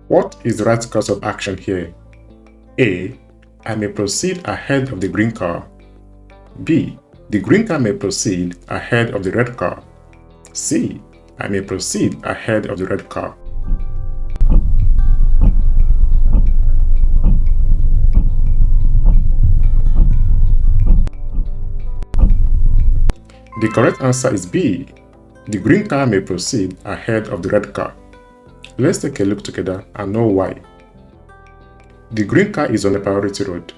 What is the right course of action here? A. I may proceed ahead of the green car. B. The green car may proceed ahead of the red car. C. I may proceed ahead of the red car. The correct answer is B. The green car may proceed ahead of the red car. Let's take a look together and know why. The green car is on a priority road.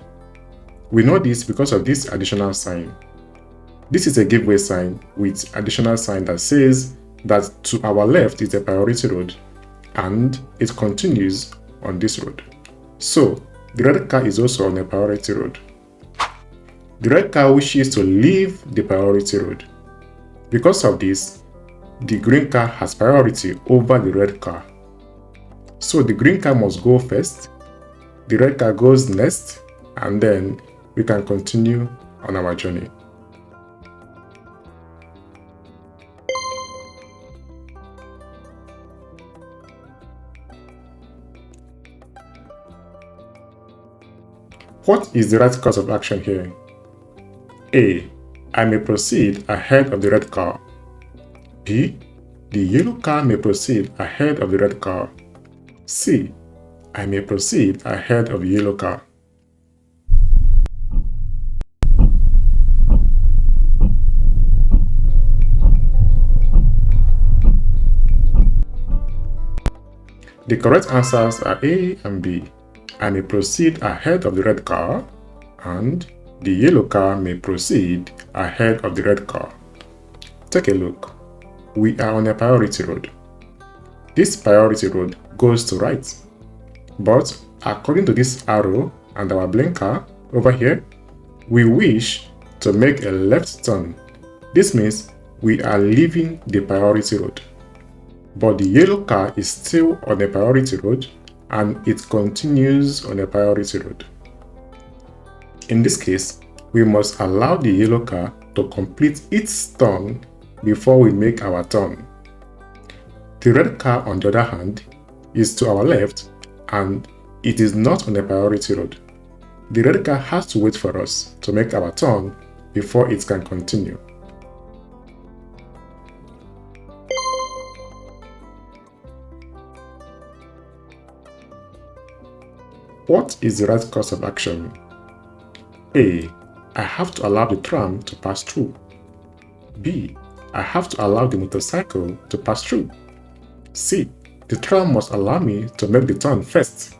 We know this because of this additional sign. This is a giveaway sign with additional sign that says that to our left is a priority road and it continues on this road. So, the red car is also on a priority road. The red car wishes to leave the priority road. Because of this, the green car has priority over the red car. So the green car must go first, the red car goes next, and then we can continue on our journey. What is the right course of action here? A. I may proceed ahead of the red car. B. The yellow car may proceed ahead of the red car. C. I may proceed ahead of the yellow car. The correct answers are A and B. I may proceed ahead of the red car and the yellow car may proceed ahead of the red car. Take a look. We are on a priority road. This priority road goes to right. But according to this arrow and our blinker over here, we wish to make a left turn. This means we are leaving the priority road. But the yellow car is still on a priority road and it continues on a priority road. In this case, we must allow the yellow car to complete its turn before we make our turn. The red car, on the other hand, is to our left and it is not on a priority road. The red car has to wait for us to make our turn before it can continue. What is the right course of action? A. I have to allow the tram to pass through. B. I have to allow the motorcycle to pass through. C. The tram must allow me to make the turn first.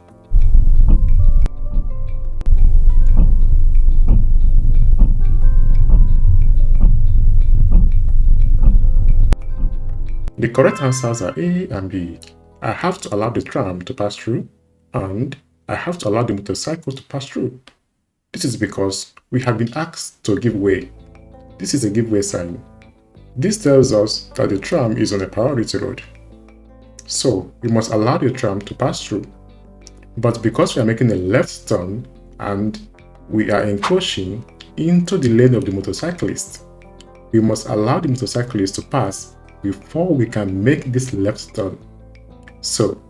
The correct answers are A and B. I have to allow the tram to pass through and I have to allow the motorcycle to pass through. This is because we have been asked to give way. This is a giveaway sign. This tells us that the tram is on a priority road. So we must allow the tram to pass through. But because we are making a left turn and we are encroaching into the lane of the motorcyclist, we must allow the motorcyclist to pass before we can make this left turn. So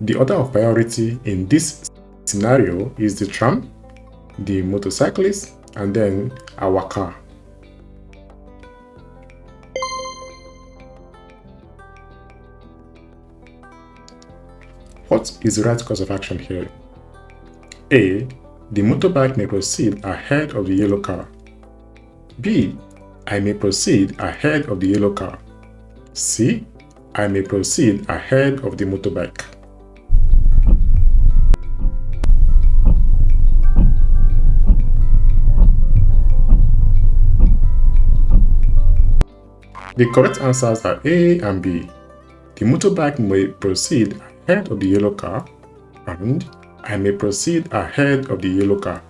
the order of priority in this scenario is the tram, the motorcyclist, and then our car. What is the right course of action here? A. The motorbike may proceed ahead of the yellow car. B. I may proceed ahead of the yellow car. C. I may proceed ahead of the motorbike. The correct answers are A and B. The motorbike may proceed ahead of the yellow car and I may proceed ahead of the yellow car.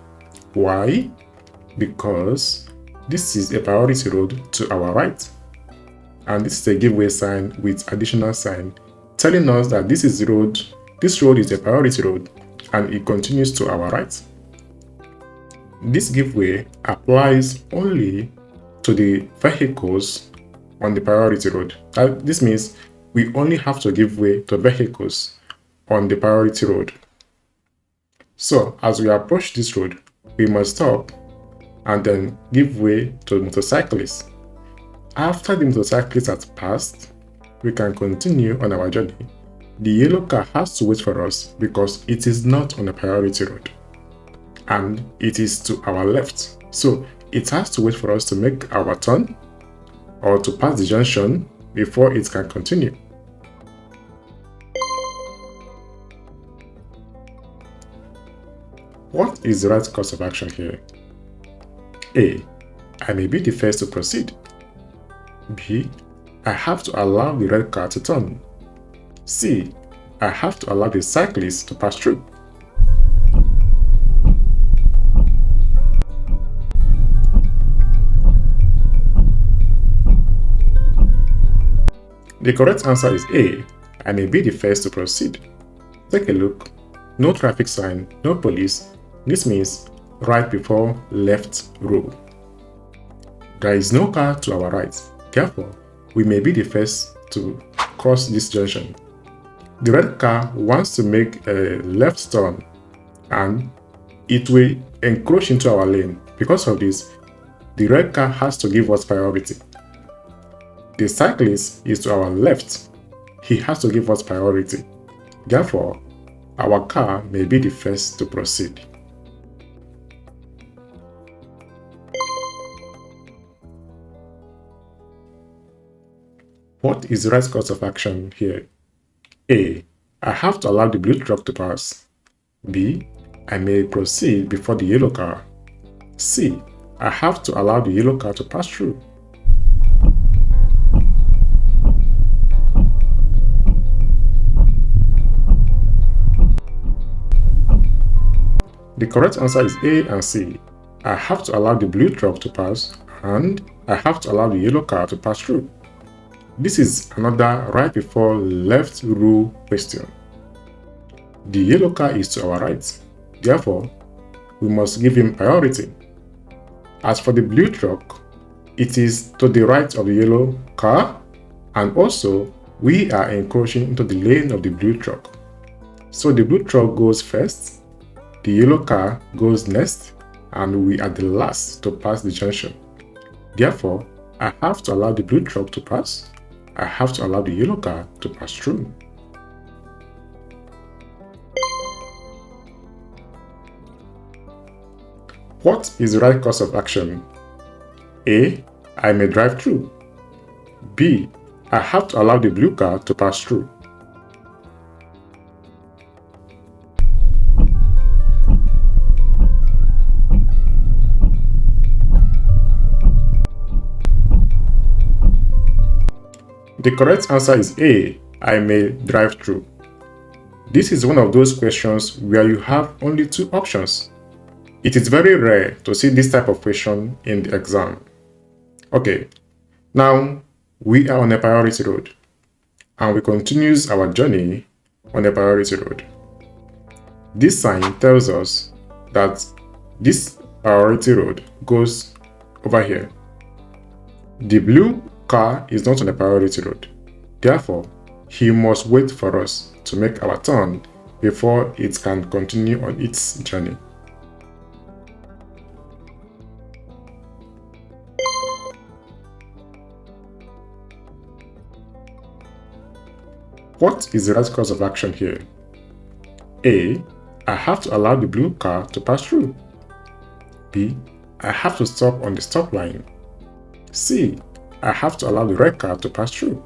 Why? Because this is a priority road to our right. And this is a giveaway sign with additional sign telling us that this road is a priority road and it continues to our right. This giveaway applies only to the vehicles on the priority road. This means we only have to give way to vehicles on the priority road. So as we approach this road, we must stop and then give way to the motorcyclists. After the motorcyclists has passed, we can continue on our journey. The yellow car has to wait for us because it is not on a priority road and it is to our left. So it has to wait for us to make our turn or to pass the junction before it can continue. What is the right course of action here? A. I may be the first to proceed. B. I have to allow the red car to turn. C. I have to allow the cyclist to pass through. The correct answer is A. I may be the first to proceed. Take a look. No traffic sign, no police. This means right before left row. There is no car to our right. Therefore, we may be the first to cross this junction. The red car wants to make a left turn and it will encroach into our lane. Because of this, the red car has to give us priority. The cyclist is to our left. He has to give us priority. Therefore, our car may be the first to proceed. What is the right course of action here? A. I have to allow the blue truck to pass. B. I may proceed before the yellow car. C. I have to allow the yellow car to pass through. The correct answer is A and C. I have to allow the blue truck to pass and I have to allow the yellow car to pass through. This is another right before left rule question. The yellow car is to our right. Therefore, we must give him priority. As for the blue truck, it is to the right of the yellow car and also we are encroaching into the lane of the blue truck. So the blue truck goes first, the yellow car goes next, and we are the last to pass the junction. Therefore, I have to allow the blue truck to pass. I have to allow the yellow car to pass through. What is the right course of action? A. I may drive through. B. I have to allow the blue car to pass through. The correct answer is A. I may drive through. This is one of those questions where you have only two options. It is very rare to see this type of question in the exam. Okay, now we are on a priority road and we continue our journey on a priority road. This sign tells us that this priority road goes over here. The blue car is not on a priority road. Therefore, he must wait for us to make our turn before it can continue on its journey. What is the right course of action here? A. I have to allow the blue car to pass through. B. I have to stop on the stop line. C. I have to allow the red car to pass through.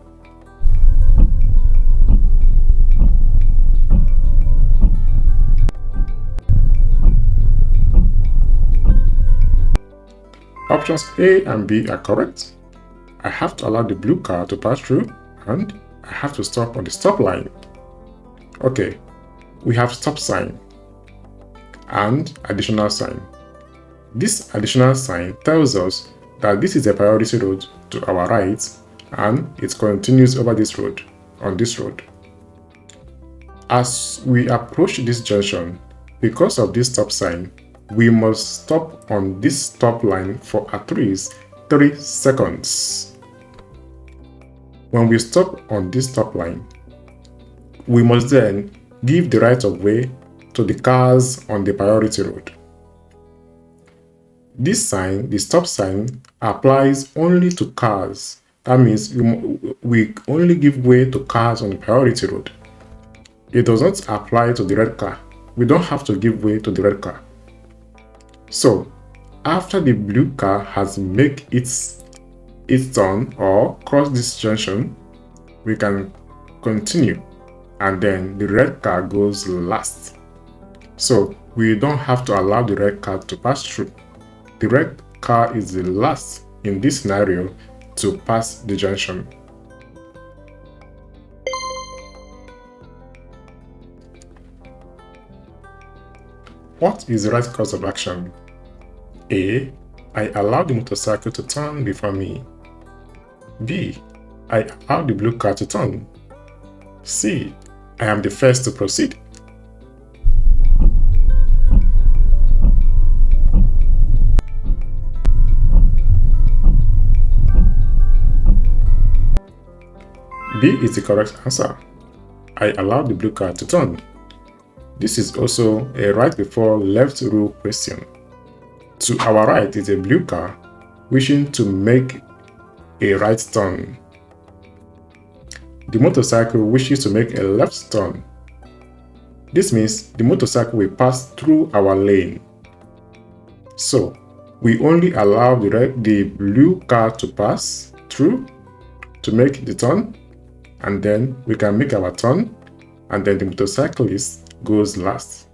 Options A and B are correct. I have to allow the blue car to pass through and I have to stop on the stop line. Okay, we have stop sign and additional sign. This additional sign tells us that this is a priority road to our right and it continues over this road, on this road. As we approach this junction, because of this stop sign, we must stop on this stop line for at least 3 seconds. When we stop on this stop line, we must then give the right of way to the cars on the priority road. This sign, the stop sign, applies only to cars. That means we only give way to cars on the priority road. It does not apply to the red car. We don't have to give way to the red car. So, after the blue car has made its turn or crossed this junction, we can continue, and then the red car goes last. So, we don't have to allow the red car to pass through. The red car is the last in this scenario to pass the junction. What is the right course of action? A. I allow the motorcycle to turn before me. B. I allow the blue car to turn. C. I am the first to proceed. B is the correct answer. I allow the blue car to turn. This is also a right before left rule question. To our right is a blue car wishing to make a right turn. The motorcycle wishes to make a left turn. This means the motorcycle will pass through our lane. So, we only allow the blue car to pass through to make the turn, and then we can make our turn, and then the motorcyclist goes last.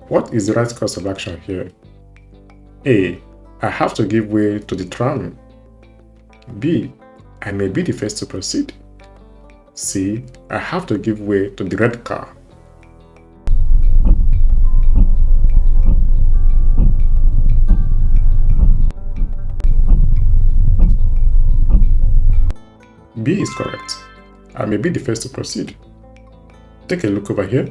What is the right course of action here? A. I have to give way to the tram. B. I may be the first to proceed. C. I have to give way to the red car. B is correct. I may be the first to proceed. Take a look over here.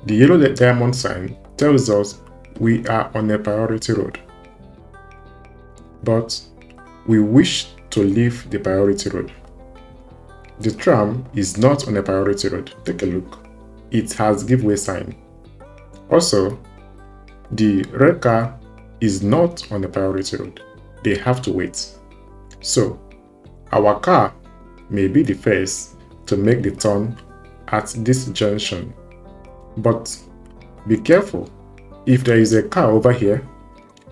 The yellow diamond sign tells us we are on a priority road, but we wish to leave the priority road. The tram is not on a priority road. Take a look. It has giveaway sign. Also, the red car is not on a priority road. They have to wait. So, our car may be the first to make the turn at this junction. But be careful. If there is a car over here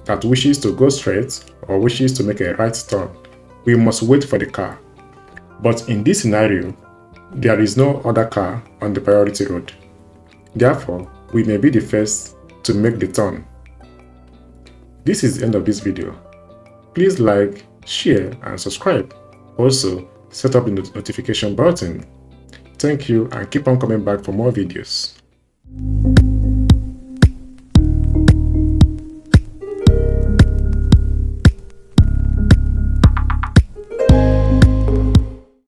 that wishes to go straight or wishes to make a right turn, we must wait for the car. But in this scenario, there is no other car on the priority road. Therefore, we may be the first to make the turn. This is the end of this video. Please like, share, and subscribe. Also, set up the notification button. Thank you, and keep on coming back for more videos.